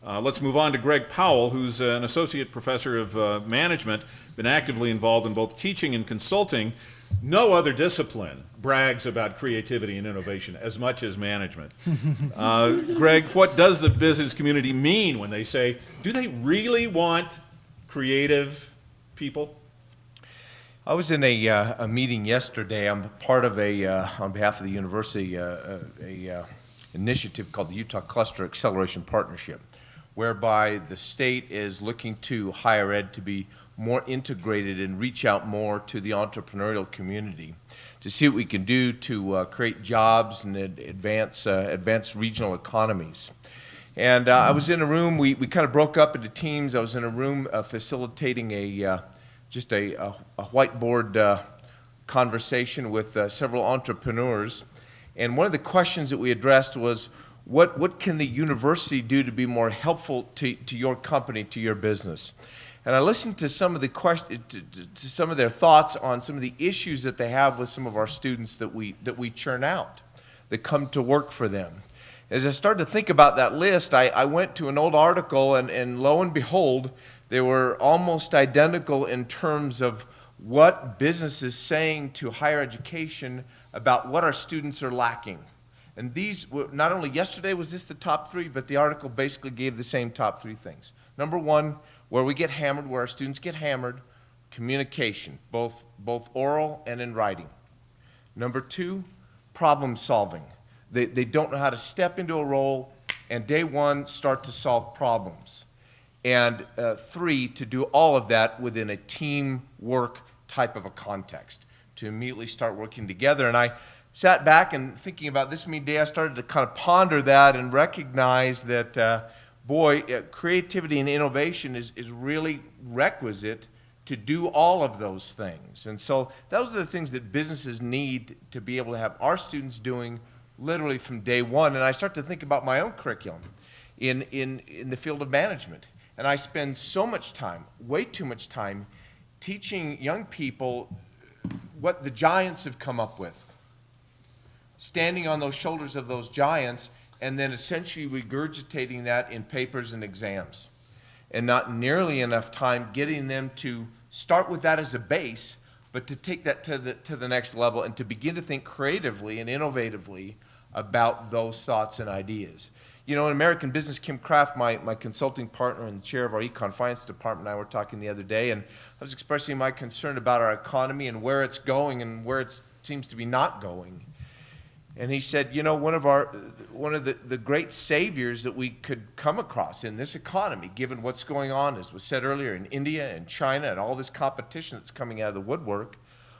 Let's move on to Greg Powell, who's an associate professor of management, been actively involved in both teaching and consulting. No other discipline brags about creativity and innovation as much as management. Greg, what does the business community mean when they say, do they really want creative people? I was in a meeting yesterday. I'm part of on behalf of the university, a initiative called the Utah Cluster Acceleration Partnership, whereby the state is looking to higher ed to be more integrated and reach out more to the entrepreneurial community to see what we can do to create jobs and advance regional economies. And I was in a room, we kind of broke up into teams. I was in a room facilitating just a whiteboard conversation with several entrepreneurs. And one of the questions that we addressed was, what can the university do to be more helpful to your company, to your business? And I listened to some of the to some of their thoughts on some of the issues that they have with some of our students that we churn out, that come to work for them. As I started to think about that list, I went to an old article, and lo and behold, they were almost identical in terms of what business is saying to higher education about what our students are lacking. And these, not only yesterday was this the top three, but the article basically gave the same top three things. Number one, where we get hammered, where our students get hammered, communication, both oral and in writing. Number two, problem solving. They don't know how to step into a role and day one start to solve problems. And three, to do all of that within a teamwork type of a context, to immediately start working together. And I sat back and thinking about this day, I started to kind of ponder that and recognize that, creativity and innovation is really requisite to do all of those things. And so those are the things that businesses need to be able to have our students doing literally from day one. And I start to think about my own curriculum in the field of management. And I spend so much time, way too much time, teaching young people what the giants have come up with, standing on those shoulders of those giants, and then essentially regurgitating that in papers and exams. And not nearly enough time getting them to start with that as a base, but to take that to the next level and to begin to think creatively and innovatively about those thoughts and ideas. You know, in American business, Kim Kraft, my consulting partner and chair of our econ finance department, and I were talking the other day, and I was expressing my concern about our economy and where it's going and where it seems to be not going. And he said, you know, one of the great saviors that we could come across in this economy, given what's going on, as was said earlier, in India and China and all this competition that's coming out of the woodwork,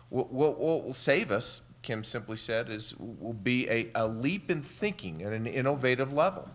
what will save us, Kim simply said, will be a leap in thinking at an innovative level.